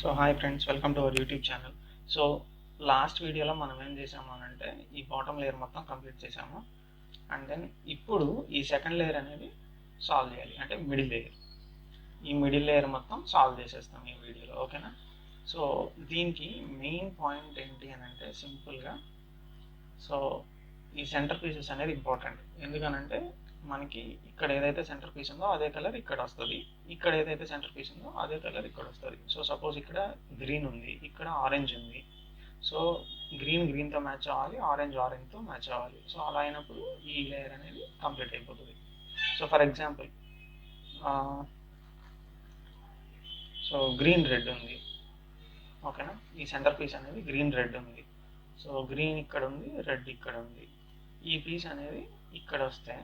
So hi friends, welcome to our YouTube channel. So last వీడియోలో మనం ఏం చేసాము అంటే ఈ బాటమ్ లేయర్ మొత్తం కంప్లీట్ చేసాము. అండ్ దెన్ ఇప్పుడు ఈ సెకండ్ లేయర్ అనేది సాల్వ్ చేయాలి, అంటే మిడిల్ లేయర్. ఈ మిడిల్ లేయర్ మొత్తం సాల్వ్ చేసేస్తాం ఈ వీడియోలో, ఓకేనా? సో దీనికి మెయిన్ పాయింట్ ఏంటి అని అంటే సింపుల్గా, సో ఈ సెంటర్ పీసెస్ అనేది ఇంపార్టెంట్. ఎందుకనంటే మనకి ఇక్కడ ఏదైతే సెంటర్ పీస్ ఉందో అదే కలర్ ఇక్కడ వస్తుంది, ఇక్కడ ఏదైతే సెంటర్ పీస్ ఉందో అదే కలర్ ఇక్కడ వస్తుంది. సో సపోజ్ ఇక్కడ గ్రీన్ ఉంది, ఇక్కడ ఆరెంజ్ ఉంది. సో గ్రీన్ గ్రీన్తో మ్యాచ్ అవ్వాలి, ఆరెంజ్ ఆరెంజ్తో మ్యాచ్ అవ్వాలి. సో అలా అయినప్పుడు ఈ లేయర్ అనేది కంప్లీట్ అయిపోతుంది. So for example, so green red ఉంది, ఓకేనా? ఈ సెంటర్ పీస్ అనేది గ్రీన్ రెడ్ ఉంది. సో గ్రీన్ ఇక్కడ ఉంది, రెడ్ ఇక్కడ ఉంది. ఈ పీస్ అనేది ఇక్కడ వస్తే,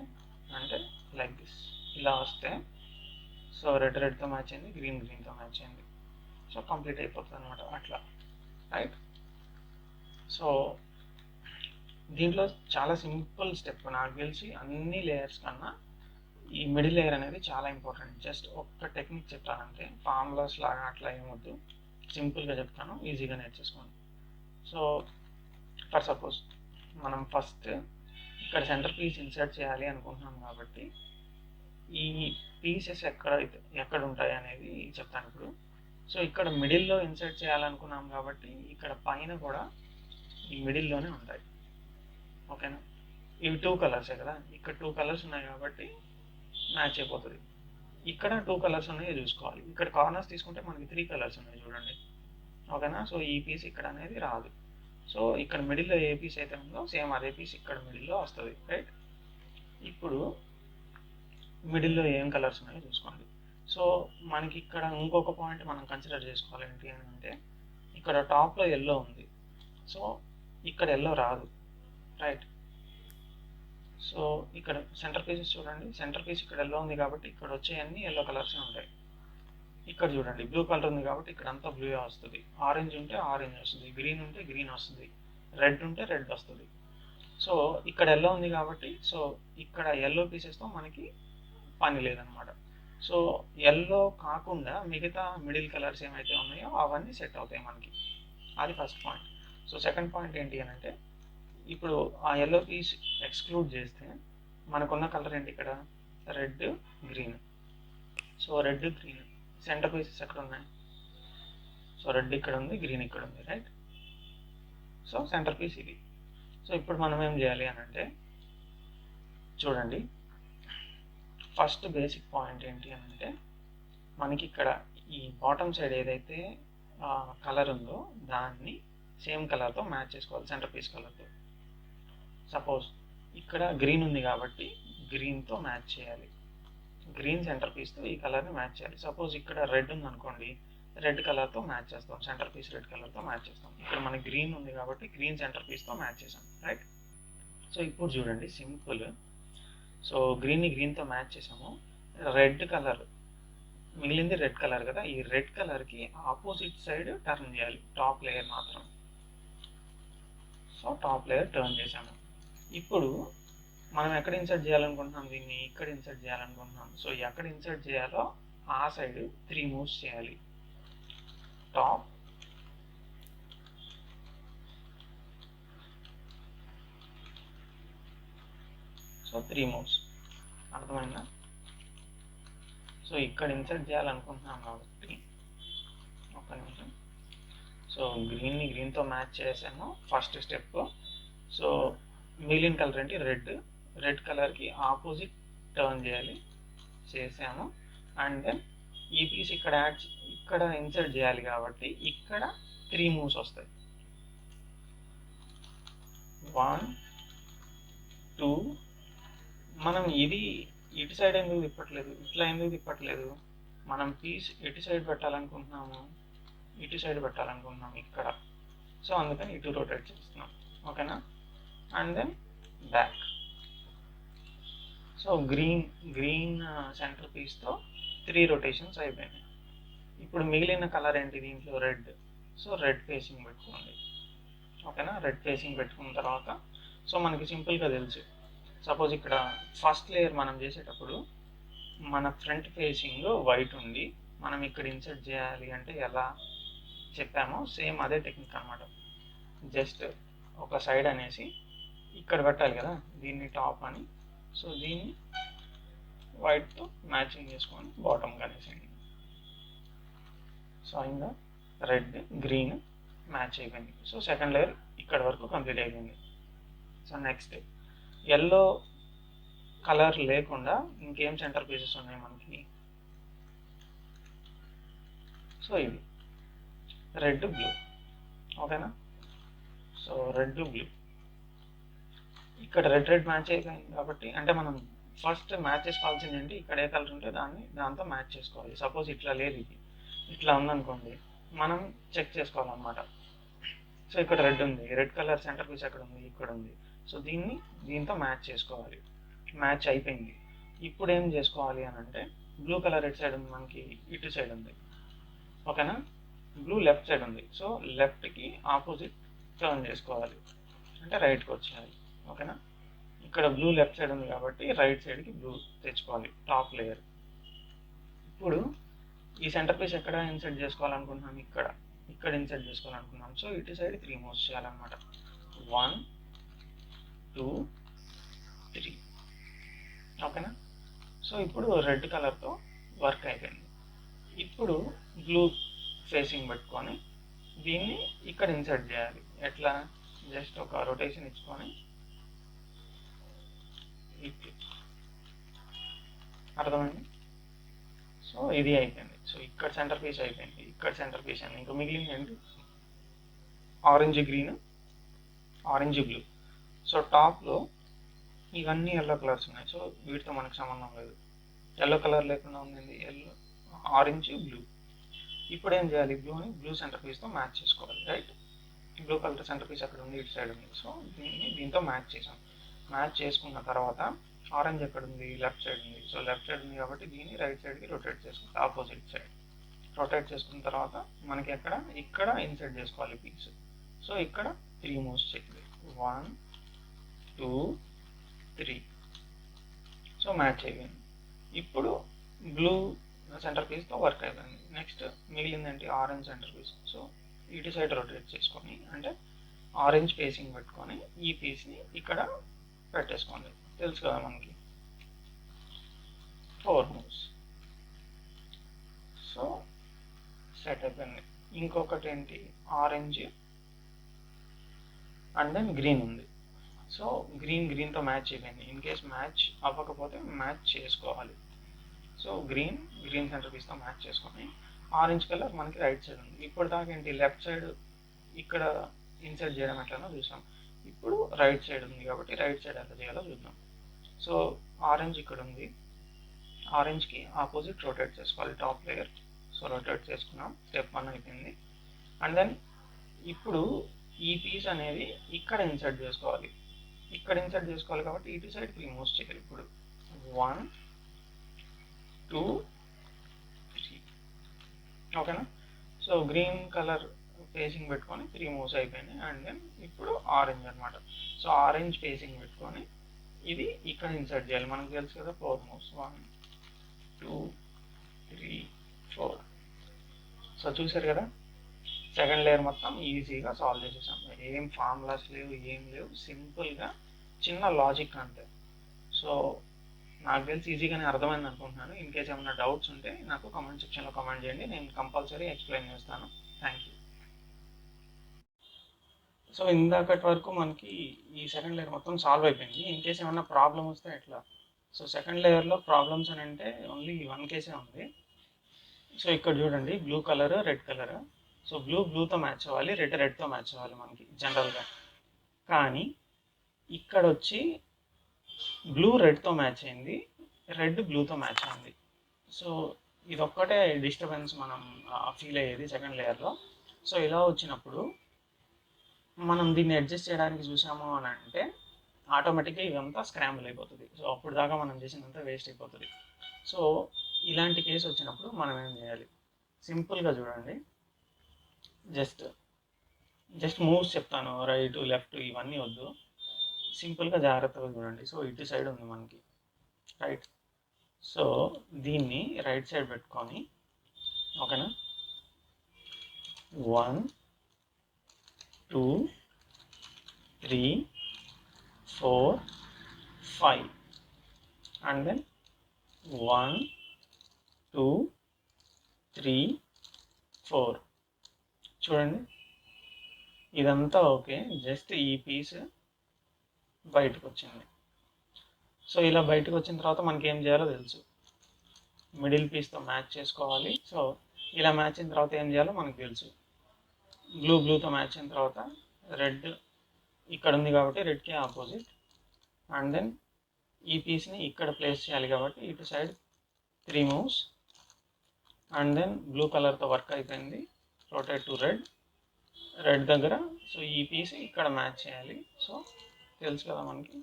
అంటే లైక్ దిస్ ఇలా వస్తే, సో రెడ్ రెడ్తో మ్యాచ్ అయింది, గ్రీన్ గ్రీన్తో మ్యాచ్ అయింది. సో కంప్లీట్ అయిపోతుంది అనమాట అట్లా, రైట్? సో దీంట్లో చాలా సింపుల్ స్టెప్, నాకు తెలిసి అన్ని లేయర్స్ కన్నా ఈ మిడిల్ లేయర్ అనేది చాలా ఇంపార్టెంట్. జస్ట్ ఒక్క టెక్నిక్ చెప్తానంటే, ఫార్ములాస్ లాగా అట్లా ఏమొద్దు, సింపుల్గా చెప్తాను, ఈజీగా నేర్చేసుకోండి. సో ఫర్ సపోజ్ మనం ఫస్ట్ ఇక్కడ సెంటర్ పీస్ ఇన్సర్ట్ చేయాలి అనుకుంటున్నాం కాబట్టి ఈ పీసెస్ ఎక్కడ ఉంటాయి అనేది చెప్తాను ఇప్పుడు. సో ఇక్కడ మిడిల్లో ఇన్సర్ట్ చేయాలనుకున్నాం కాబట్టి ఇక్కడ పైన కూడా ఈ మిడిల్లోనే ఉంటాయి, ఓకేనా? ఇవి 2 కలర్సే కదా, ఇక్కడ 2 కలర్స్ ఉన్నాయి కాబట్టి మ్యాచ్ అయిపోతుంది. ఇక్కడ 2 కలర్స్ ఉన్నాయి చూసుకోవాలి. ఇక్కడ కార్నర్స్ తీసుకుంటే మనకి 3 కలర్స్ ఉన్నాయి చూడండి, ఓకేనా? సో ఈ పీస్ ఇక్కడ అనేది రాదు. సో ఇక్కడ మిడిల్లో ఏ పీస్ అయితే ఉందో సేమ్ అదే పీస్ ఇక్కడ మిడిల్లో వస్తుంది, రైట్? ఇప్పుడు మిడిల్లో ఏం కలర్స్ ఉన్నాయో చూసుకోండి. సో మనకి ఇక్కడ ఇంకొక పాయింట్ మనం కన్సిడర్ చేసుకోవాలి, ఏంటి అని అంటే ఇక్కడ టాప్లో ఎల్లో ఉంది, సో ఇక్కడ ఎల్లో రాదు, రైట్? సో ఇక్కడ సెంటర్ పీసెస్ చూడండి, సెంటర్ పీస్ ఇక్కడ ఎల్లో ఉంది కాబట్టి ఇక్కడ వచ్చేవన్నీ ఎల్లో కలర్సే ఉంటాయి. ఇక్కడ చూడండి బ్లూ కలర్ ఉంది కాబట్టి ఇక్కడ అంతా బ్లూ వస్తుంది, ఆరెంజ్ ఉంటే ఆరెంజ్ వస్తుంది, గ్రీన్ ఉంటే గ్రీన్ వస్తుంది, రెడ్ ఉంటే రెడ్ వస్తుంది. సో ఇక్కడ ఎల్లో ఉంది కాబట్టి సో ఇక్కడ ఎల్లో పీసెస్తో మనకి పని లేదనమాట. సో ఎల్లో కాకుండా మిగతా మిడిల్ కలర్స్ ఏమైతే ఉన్నాయో అవన్నీ సెట్ అవుతాయి మనకి. అది first point. So second point ఏంటి అని అంటే, ఇప్పుడు ఆ ఎల్లో పీస్ ఎక్స్క్లూడ్ చేస్తే మనకున్న కలర్ ఏంటి ఇక్కడ? Red green. So red green centre pieces ఎక్కడ ఉన్నాయి? సో రెడ్ ఇక్కడ ఉంది, గ్రీన్ ఇక్కడ ఉంది, రైట్? సో సెంటర్ పీస్ ఇది. సో ఇప్పుడు మనం ఏం చేయాలి అని అంటే, చూడండి, ఫస్ట్ బేసిక్ పాయింట్ ఏంటి అని అంటే, మనకి ఇక్కడ ఈ బాటమ్ సైడ్ ఏదైతే కలర్ ఉందో దాన్ని సేమ్ కలర్తో మ్యాచ్ చేసుకోవాలి, సెంటర్ పీస్ కలర్తో. సపోజ్ ఇక్కడ గ్రీన్ ఉంది కాబట్టి గ్రీన్తో మ్యాచ్ చేయాలి, గ్రీన్ సెంటర్ పీస్తో ఈ కలర్ని మ్యాచ్ చేయాలి. సపోజ్ ఇక్కడ రెడ్ ఉంది అనుకోండి, రెడ్ కలర్తో మ్యాచ్ చేస్తాం, సెంటర్ పీస్ రెడ్ కలర్తో మ్యాచ్ చేస్తాం. ఇక్కడ మనకి గ్రీన్ ఉంది కాబట్టి గ్రీన్ సెంటర్ పీస్తో మ్యాచ్ చేసాం, రైట్? సో ఇప్పుడు చూడండి సింపుల్. సో గ్రీన్ని గ్రీన్తో మ్యాచ్ చేసాము, రెడ్ కలర్ మిగిలింది, రెడ్ కలర్ కదా, ఈ రెడ్ కలర్కి ఆపోజిట్ సైడ్ టర్న్ చేయాలి, టాప్ లేయర్ మాత్రం. సో టాప్ లేయర్ టర్న్ చేసాము. ఇప్పుడు మనం ఎక్కడ ఇన్సర్ట్ చేయాలనుకుంటున్నాం? దీన్ని ఇక్కడ ఇన్సర్ట్ చేయాలనుకుంటున్నాం. సో ఎక్కడ ఇన్సర్ట్ చేయాలో ఆ సైడ్ 3 మూవ్స్ చేయాలి. టాప్, సో 3 మూవ్స్, అర్థమైందా? సో ఇక్కడ ఇన్సర్ట్ చేయాలనుకుంటున్నాం కాబట్టి ఒక నిమిషం. సో గ్రీన్ని గ్రీన్తో మ్యాచ్ చేసాము ఫస్ట్ స్టెప్. సో మిగిలిన కలర్ ఏంటి? రెడ్. రెడ్ కలర్కి ఆపోజిట్ టర్న్ చేయాలి, చేసాము. అండ్ దెన్ ఈ పీస్ ఇక్కడ ఇన్సర్ట్ చేయాలి కాబట్టి ఇక్కడ 3 మూవ్స్ వస్తాయి. 1 2. మనం ఇది ఇటు సైడ్ ఎందుకు తిప్పట్లేదు, ఇట్లా ఎందుకు తిప్పట్లేదు? మనం పీస్ ఎటు సైడ్ పెట్టాలనుకుంటున్నాము? ఇటు సైడ్ పెట్టాలనుకుంటున్నాము ఇక్కడ. సో అందుకని ఇటు రొటేట్ చేస్తున్నాం, ఓకేనా? And then back. So green centre పీస్తో 3 రొటేషన్స్ అయిపోయినాయి. ఇప్పుడు మిగిలిన కలర్ ఏంటి దీంట్లో? రెడ్. సో రెడ్ ఫేసింగ్ పెట్టుకోండి, ఓకేనా? రెడ్ ఫేసింగ్ పెట్టుకున్న తర్వాత సో మనకి సింపుల్గా తెలుసు, సపోజ్ ఇక్కడ ఫస్ట్ లేయర్ మనం చేసేటప్పుడు మన ఫ్రంట్ ఫేసింగ్ వైట్ ఉంది, మనం ఇక్కడ ఇన్సర్ట్ చేయాలి అంటే ఎలా? చెప్పామో సేమ్ అదే టెక్నిక్ అనమాట. జస్ట్ ఒక సైడ్ అనేసి ఇక్కడ పెట్టాలి కదా, దీన్ని టాప్ అని. సో దీన్ని వైట్తో మ్యాచింగ్ చేసుకొని బాటమ్ కనేసేయండి. సో ఇంకా రెడ్ గ్రీన్ మ్యాచ్ అయిపోయింది. సో సెకండ్ లేయర్ ఇక్కడ వరకు కంప్లీట్ అయిపోయింది. సో నెక్స్ట్ ఎల్లో కలర్ లేకుండా ఇంకేం సెంటర్ పీసెస్ ఉన్నాయి మనకి. సో ఇవి రెడ్ బ్లూ, ఓకేనా. సో రెడ్ బ్లూ ఇక్కడ రెడ్ మ్యాచ్ అయిపోయింది కాబట్టి, అంటే మనం ఫస్ట్ మ్యాచ్ చేసుకోవాల్సింది ఏంటి, ఇక్కడ ఏ కలర్ ఉంటే దాంతో మ్యాచ్ చేసుకోవాలి. సపోజ్ ఇట్లా లేదు, ఇది ఇట్లా ఉందనుకోండి, మనం చెక్ చేసుకోవాలన్నమాట. సో ఇక్కడ రెడ్ ఉంది, రెడ్ కలర్ సెంటర్ పీస్ ఎక్కడ ఉంది, ఇక్కడ ఉంది. సో దీంతో మ్యాచ్ చేసుకోవాలి. మ్యాచ్ అయిపోయింది. ఇప్పుడు ఏం చేసుకోవాలి అని అంటే, బ్లూ కలర్ ఎటు సైడ్ ఉంది మనకి, ఇటు సైడ్ ఉంది, ఓకేనా. బ్లూ లెఫ్ట్ సైడ్ ఉంది. సో లెఫ్ట్కి ఆపోజిట్ టర్న్ చేసుకోవాలి, అంటే రైట్కి వచ్చేయాలి, ఓకేనా. ఇక్కడ బ్లూ లెఫ్ట్ సైడ్ ఉంది కాబట్టి రైట్ సైడ్కి బ్లూ తెచ్చుకోవాలి టాప్ లేయర్. ఇప్పుడు ఈ సెంటర్ పీస్ ఎక్కడ ఇన్సర్ట్ చేసుకోవాలనుకుంటున్నాం, ఇక్కడ ఇన్సర్ట్ చేసుకోవాలనుకున్నాం. సో ఇటు సైడ్ 3 మూవ్స్ చేయాలన్నమాట. 1 2 3, ఓకేనా. సో ఇప్పుడు రెడ్ కలర్తో వర్క్ అయిపోయింది. ఇప్పుడు బ్లూ ఫేసింగ్ పెట్టుకొని దీన్ని ఇక్కడ ఇన్సర్ట్ చేయాలి. ఎట్లా, జస్ట్ ఒక రొటేషన్ ఇచ్చుకొని అర్థమైంది. సో ఇది అయిపోయింది. సో ఇక్కడ సెంటర్ పీస్ అయిపోయింది, ఇక్కడ సెంటర్ పీస్ అయింది. ఇంకా మిగిలింది ఏంటి, orange green, orange blue. So టాప్లో ఇవన్నీ ఎల్లో కలర్స్ ఉన్నాయి. సో వీటితో మనకు సంబంధం లేదు. ఎల్లో కలర్ లేకుండా ఉంది, ఎల్లో, ఆరెంజ్, బ్లూ. ఇప్పుడు ఏం చేయాలి, బ్లూ సెంటర్ పీస్తో మ్యాచ్ చేసుకోవాలి, right. Blue colour centre piece అక్కడ ఉంది, ఇటు సైడ్ ఉంది. సో దీంతో మ్యాచ్ చేసాం. మ్యాచ్ చేసుకున్న తర్వాత ఆరెంజ్ ఎక్కడ ఉంది, లెఫ్ట్ సైడ్ ఉంది. సో లెఫ్ట్ సైడ్ ఉంది కాబట్టి దీన్ని రైట్ సైడ్కి రొటేట్ చేసుకోవాలి, ఆపోజిట్ సైడ్. రొటేట్ చేసుకున్న తర్వాత మనకి ఇక్కడ ఇన్సర్ట్ చేసుకోవాలి పీస్. సో ఇక్కడ 3 మూవ్స్ చేయాలి, 1 2 3. సో మ్యాచ్ అయిపోయింది. ఇప్పుడు బ్లూ సెంటర్ పీస్తో వర్క్ అయిపోయింది. నెక్స్ట్ మిగిలింది ఏంటి, ఆరెంజ్ సెంటర్ పీస్. సో ఇటు సైడ్ రొటేట్ చేసుకొని, అంటే ఆరెంజ్ ఫేసింగ్ పెట్టుకొని ఈ పీస్ని ఇక్కడ పెట్టేసుకోండి. తెలుసు కదా మనకి 4 మూవ్స్. సో సెట్ అయిపోయింది. ఇంకొకటి ఏంటి, ఆరెంజ్ అండ్ దెన్ గ్రీన్ ఉంది. సో గ్రీన్తో మ్యాచ్ అయిపోయింది. ఇన్ కేస్ మ్యాచ్ అవ్వకపోతే మ్యాచ్ చేసుకోవాలి. సో గ్రీన్ సెంటర్ పీస్తో మ్యాచ్ చేసుకొని, ఆరెంజ్ కలర్ మనకి రైట్ సైడ్ ఉంది. ఇప్పుడు దాకా ఏంటి, లెఫ్ట్ సైడ్ ఇక్కడ ఇన్సర్ట్ చేయడం ఎట్లానో చూసాం. ఇప్పుడు రైట్ సైడ్ ఉంది కాబట్టి రైట్ సైడ్ ఎలా చేయాలో చూద్దాం. సో ఆరెంజ్ ఇక్కడ ఉంది, ఆరెంజ్కి ఆపోజిట్ రొటేట్ చేసుకోవాలి టాప్ లేయర్. సో రొటేట్ చేసుకున్నాం, స్టెప్ 1 అయిపోయింది. అండ్ దెన్ ఇప్పుడు ఈ పీస్ అనేది ఇక్కడ ఇన్సర్ట్ చేసుకోవాలి. కాబట్టి ఇటు సైడ్ 3 మూవ్స్ చేయాలి. ఇప్పుడు 1 2 3, ఓకేనా. సో గ్రీన్ కలర్ ఫేసింగ్ పెట్టుకొని 3 మూవ్స్ అయిపోయినాయి. అండ్ దెన్ ఇప్పుడు ఆరెంజ్ అనమాట. సో ఆరెంజ్ ఫేసింగ్ పెట్టుకొని ఇది ఇక్కడ ఇన్సర్ట్ చేయాలి. మనకు తెలుసు కదా 4 మూవ్స్, 1 2 3 4. సో చూసారు కదా, సెకండ్ లేయర్ మొత్తం ఈజీగా సాల్వ్ చేసేసాం. ఏం ఫార్ములాస్ లేవు, ఏం లేవు, సింపుల్గా చిన్న లాజిక్ అంతే. సో నాకు తెలిసి ఈజీగానే అర్థమైంది అనుకుంటున్నాను. ఇన్ కేస్ ఏమైనా డౌట్స్ ఉంటే నాకు కామెంట్ సెక్షన్లో కామెంట్ చేయండి, నేను కంపల్సరీ ఎక్స్ప్లెయిన్ చేస్తాను. Thank you. సో ఇందాకటి వరకు మనకి ఈ సెకండ్ లేయర్ మొత్తం సాల్వ్ అయిపోయింది. ఇన్ కేస్ ఏమైనా ప్రాబ్లమ్ వస్తే ఎట్లా. సో సెకండ్ లేయర్లో ప్రాబ్లమ్స్ అని అంటే ఓన్లీ 1 కేసే ఉంది. సో ఇక్కడ చూడండి, blue colour, red colour. So బ్లూతో మ్యాచ్ అవ్వాలి, రెడ్తో మ్యాచ్ అవ్వాలి మనకి జనరల్గా. కానీ ఇక్కడ వచ్చి బ్లూ రెడ్తో మ్యాచ్ అయింది, రెడ్ బ్లూతో మ్యాచ్ అయింది. సో ఇదొక్కటే డిస్టర్బెన్స్ మనం ఫీల్ అయ్యేది సెకండ్ లేయర్లో. సో ఇలా వచ్చినప్పుడు మనం దీన్ని అడ్జస్ట్ చేయడానికి చూసాము అని అంటే ఆటోమేటిక్గా ఇదంతా స్క్రాంబుల్ అయిపోతుంది. సో అప్పుడు దాకా మనం చేసినంత వేస్ట్ అయిపోతుంది. సో ఇలాంటి కేసు వచ్చినప్పుడు మనం ఏం చేయాలి, సింపుల్గా చూడండి, జస్ట్ మూవ్స్ చెప్తాను, రైట్ లెఫ్ట్ ఇవన్నీ వద్దు, సింపుల్గా జాగ్రత్తగా చూడండి. సో ఇటు సైడ్ ఉంది మనకి, రైట్. సో దీన్ని రైట్ సైడ్ పెట్టుకొని, ఓకేనా, 1 2 3 4 5 and then 1 2 3 4. చూడండి, ఇదంతా ఓకే, జస్ట్ ఈ పీస్ బయటకు వచ్చింది. సో ఇలా బయటకు వచ్చిన తర్వాత మనకి ఏం చేయాలో తెలుసు, మిడిల్ పీస్తో మ్యాచ్ చేసుకోవాలి. సో ఇలా మ్యాచ్ అయిన తర్వాత ఏం చేయాలో మనకు తెలుసు. బ్లూతో మ్యాచ్ అయిన తర్వాత రెడ్ ఇక్కడ ఉంది కాబట్టి రెడ్కి ఆపోజిట్, అండ్ దెన్ ఈ పీస్ని ఇక్కడ ప్లేస్ చేయాలి కాబట్టి ఇటు side 3 moves, and then blue కలర్తో వర్క్ అయిపోయింది. రొటేట్ టు రెడ్ దగ్గర. సో ఈ పీస్ ఇక్కడ మ్యాచ్ చేయాలి. సో తెలుసు కదా మనకి,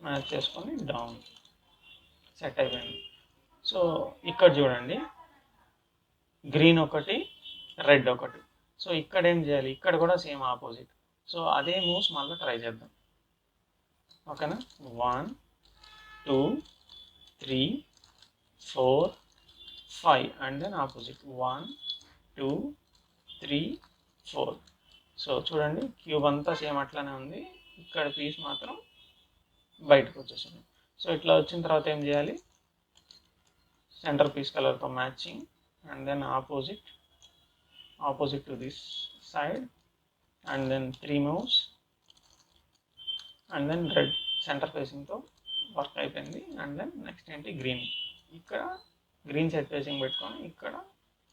మ్యాచ్ చేసుకొని డౌన్ సెట్ అయిపోయింది. సో ఇక్కడ చూడండి, గ్రీన్ ఒకటి రెడ్ ఒకటి. సో ఇక్కడ ఏం చేయాలి, ఇక్కడ కూడా సేమ్ ఆపోజిట్. సో అదే మూవ్స్ మళ్ళీ ట్రై చేద్దాం, ఓకేనా. 1 2 3 4 5 అండ్ దెన్ ఆపోజిట్ 1 2 3 4. సో చూడండి, క్యూబ్ అంతా సేమ్ అట్లానే ఉంది, ఇక్కడ పీస్ మాత్రం బయటకు వచ్చేసింది. సో ఇట్లా వచ్చిన తర్వాత ఏం చేయాలి, సెంటర్ పీస్ కలర్తో matching, and then opposite to this side, and then 3 moves, and then red centre ఫేసింగ్తో వర్క్ అయిపోయింది. అండ్ దెన్ నెక్స్ట్ ఏంటి, గ్రీన్. ఇక్కడ గ్రీన్ సెట్ ఫేసింగ్ పెట్టుకొని ఇక్కడ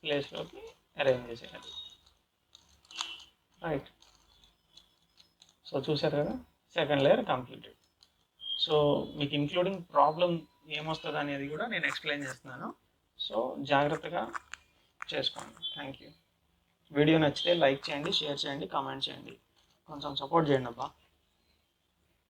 ప్లేస్లోకి అరేంజ్ చేసేయాలి, రైట్. సో చూసారు కదా, సెకండ్ లేయర్ కంప్లీటెడ్. సో మీకు ఇంక్లూడింగ్ ప్రాబ్లం ఏమొస్తుంది అనేది కూడా నేను ఎక్స్ప్లెయిన్ చేస్తున్నాను. సో జాగ్రత్తగా చేసుకోండి. Thank you. వీడియో నచ్చితే లైక్ చేయండి, షేర్ చేయండి, కామెంట్ చేయండి, కొంచెం సపోర్ట్ చేయండి అబ్బా.